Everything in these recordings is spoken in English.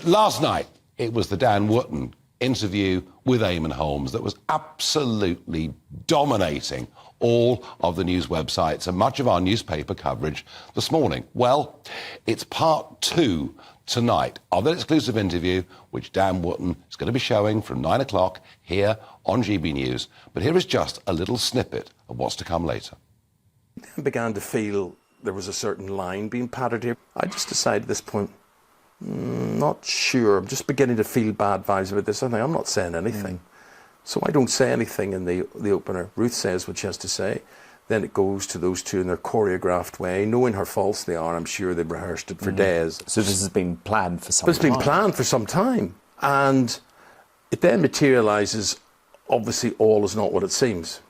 Last night, it was the Dan Wootton interview with Eamonn Holmes that was absolutely dominating all of the news websites and much of our newspaper coverage this morning. Well, it's part 2 tonight of that exclusive interview, which Dan Wootton is going to be showing from 9 o'clock here on GB News. But here is just a little snippet of what's to come later. I began to feel there was a certain line being pattered here. I just decided at this point, not sure. I'm just beginning to feel bad vibes about this. I think I'm not saying anything. So I don't say anything in the opener. Ruth says what she has to say. Then it goes to those two in their choreographed way, knowing how false they are. I'm sure they've rehearsed it for days. So this has been planned for some time? It's been planned for some time. And it then materialises, obviously all is not what it seems.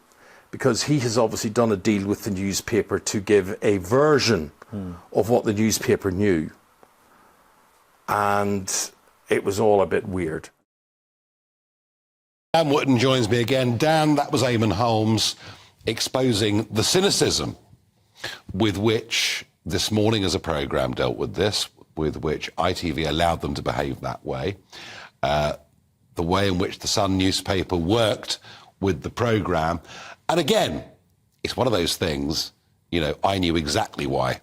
Because he has obviously done a deal with the newspaper to give a version of what the newspaper knew. And it was all a bit weird. Dan Wootton joins me again. Dan, that was Eamonn Holmes exposing the cynicism with which This Morning as a programme dealt with this, with which ITV allowed them to behave that way, the way in which the Sun newspaper worked with the programme. And again, it's one of those things, you know, I knew exactly why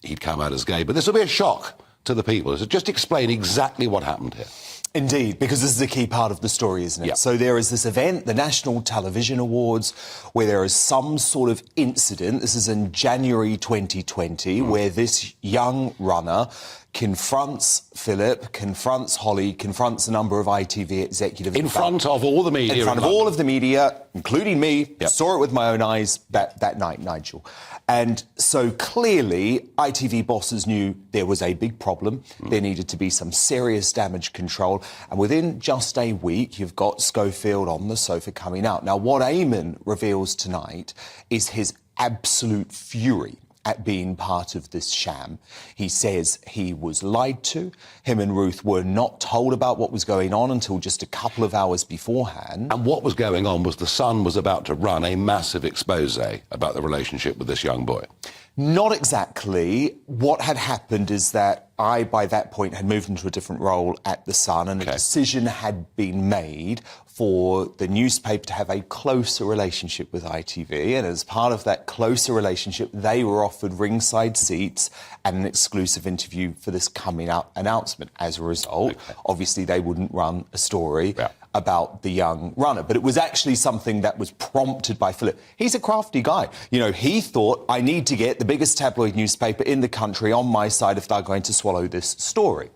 he'd come out as gay, but this will be a shock to the people. So just explain exactly what happened here. Indeed, because this is a key part of the story, isn't it? Yeah. So there is this event, the National Television Awards, where there is some sort of incident. This is in January 2020, where this young runner confronts Philip, confronts Holly, confronts a number of ITV executives. In front of all the media. In front of all of the media, including me. Yep. Saw it with my own eyes that night, Nigel. And so clearly, ITV bosses knew there was a big problem. There needed to be some serious damage control. And within just a week, you've got Schofield on the sofa coming out. Now, what Eamonn reveals tonight is his absolute fury at being part of this sham. He says he was lied to. Him and Ruth were not told about what was going on until just a couple of hours beforehand. And what was going on was the Sun was about to run a massive expose about the relationship with this young boy. Not exactly. What had happened is that I, by that point, had moved into a different role at The Sun, and a decision had been made for the newspaper to have a closer relationship with ITV, and as part of that closer relationship, they were offered ringside seats and an exclusive interview for this coming out announcement. As a result, obviously they wouldn't run a story about the young runner. But it was actually something that was prompted by Philip. He's a crafty guy. You know, he thought, I need to get the biggest tabloid newspaper in the country on my side if they're going to swallow this story.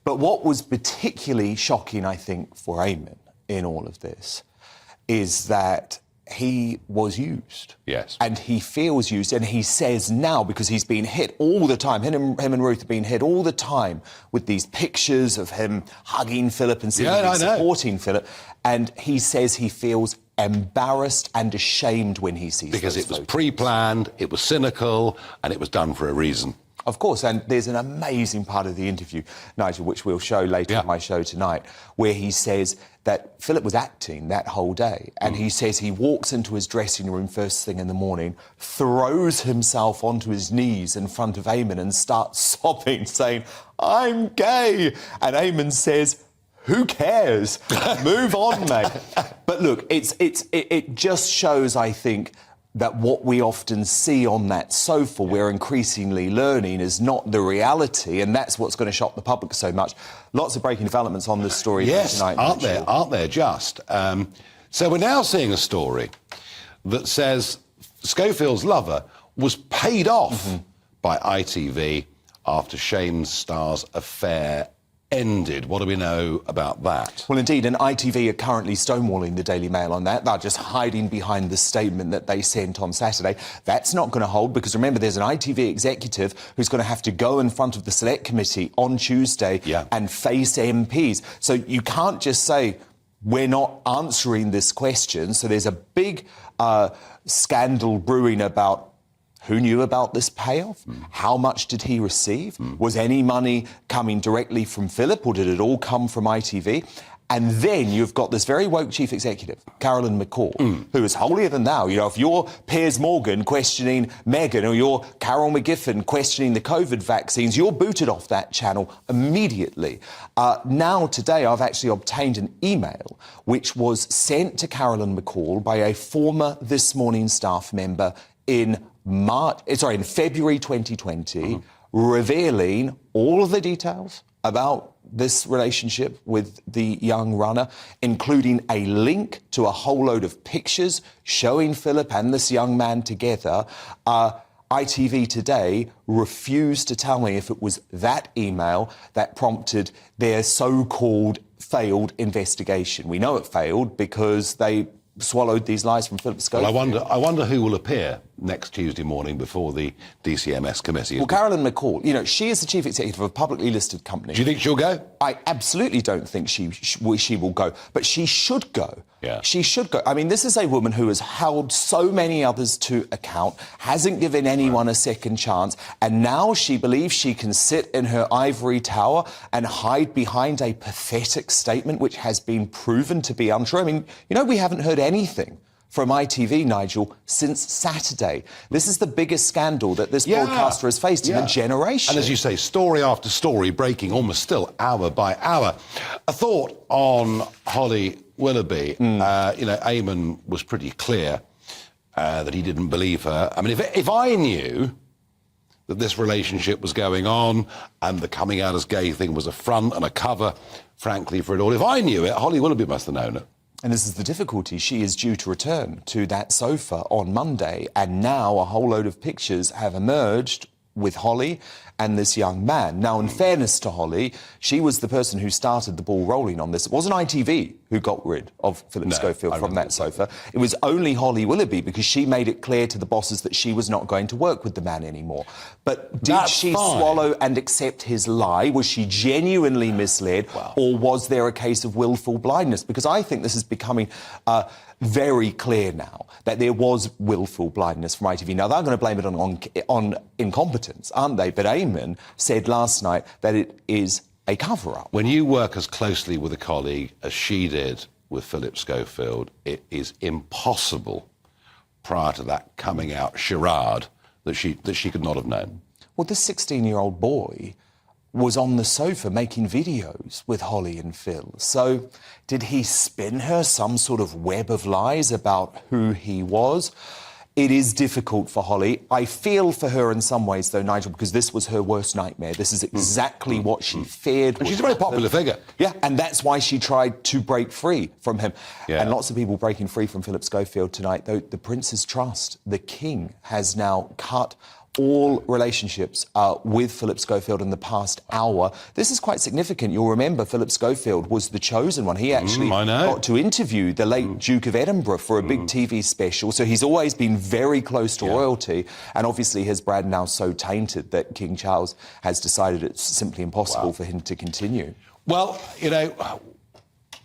But what was particularly shocking, I think, for Eamonn in all of this is that he was used. Yes. And he feels used, and he says now, because he's been hit all the time, him and Ruth have been hit all the time with these pictures of him hugging Philip and seemingly supporting Philip, and he says he feels embarrassed and ashamed when he sees because those it was photos. pre-planned, it was cynical, and it was done for a reason. Of course, and there's an amazing part of the interview, Nigel, which we'll show later in my show tonight, where he says that Philip was acting that whole day, and he says he walks into his dressing room first thing in the morning, throws himself onto his knees in front of Eamonn and starts sobbing, saying, I'm gay. And Eamonn says, who cares? Move on, mate. But look, it just shows, I think, that what we often see on that sofa, we're increasingly learning, is not the reality, and that's what's going to shock the public so much. Lots of breaking developments on this story tonight. Aren't there just? So we're now seeing a story that says Schofield's lover was paid off by ITV after Shane Starr's affair ended. What do we know about that? Well, indeed, and ITV are currently stonewalling the Daily Mail on that. They're just hiding behind the statement that they sent on Saturday. That's not going to hold, because remember, there's an ITV executive who's going to have to go in front of the Select Committee on Tuesday and face MPs. So you can't just say, we're not answering this question. So there's a big scandal brewing about who knew about this payoff? How much did he receive? Was any money coming directly from Philip, or did it all come from ITV? And then you've got this very woke chief executive, Carolyn McCall, who is holier than thou. You know, if you're Piers Morgan questioning Meghan or you're Carol McGiffin questioning the COVID vaccines, you're booted off that channel immediately. Now, today, I've actually obtained an email which was sent to Carolyn McCall by a former This Morning staff member in February 2020, revealing all of the details about this relationship with the young runner, including a link to a whole load of pictures showing Philip and this young man together. ITV today refused to tell me if it was that email that prompted their so-called failed investigation. We know it failed because they swallowed these lies from Phillip Schofield. Well, I wonder who will appear next Tuesday morning before the DCMS committee. Well, Carolyn McCall, you know, she is the chief executive of a publicly listed company. Do you think she'll go? I absolutely don't think she will go, but she should go. Yeah. She should go. I mean, this is a woman who has held so many others to account, hasn't given anyone a second chance, and now she believes she can sit in her ivory tower and hide behind a pathetic statement which has been proven to be untrue. I mean, you know, we haven't heard anything from ITV, Nigel, since Saturday. This is the biggest scandal that this broadcaster has faced in a generation. And as you say, story after story breaking almost still hour by hour. A thought on Holly Willoughby. You know, Eamonn was pretty clear that he didn't believe her. I mean, if I knew that this relationship was going on and the coming out as gay thing was a front and a cover, frankly, for it all, if I knew it, Holly Willoughby must have known it. And this is the difficulty. She is due to return to that sofa on Monday, and now a whole load of pictures have emerged with Holly and this young man. Now, in fairness to Holly, she was the person who started the ball rolling on this. It wasn't ITV who got rid of Phillip Schofield from that sofa. It was only Holly Willoughby, because she made it clear to the bosses that she was not going to work with the man anymore. But did she swallow and accept his lie? Was she genuinely misled, or was there a case of willful blindness? Because I think this is becoming very clear now that there was willful blindness from ITV. Now, they're going to blame it on incompetence, aren't they? But Eamonn said last night that it is a cover-up. When you work as closely with a colleague as she did with Phillip Schofield, it is impossible, prior to that coming out charade, that she could not have known. Well, this 16-year-old boy was on the sofa making videos with Holly and Phil. So did he spin her some sort of web of lies about who he was? It is difficult for Holly. I feel for her in some ways, though, Nigel, because this was her worst nightmare. This is exactly what she feared. And she's a very popular figure. Yeah, and that's why she tried to break free from him. Yeah. And lots of people breaking free from Phillip Schofield tonight, though. The Prince's Trust, the King, has now cut all relationships with Phillip Schofield in the past hour. This is quite significant. You'll remember Phillip Schofield was the chosen one. He actually got to interview the late Duke of Edinburgh for a big TV special, so he's always been very close to royalty, and obviously his brand now so tainted that King Charles has decided it's simply impossible for him to continue. Well, you know,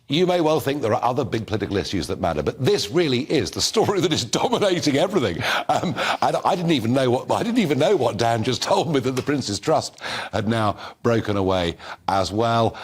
you may well think there are other big political issues that matter, but this really is the story that is dominating everything. And I didn't even know what Dan just told me, that the Prince's Trust had now broken away as well.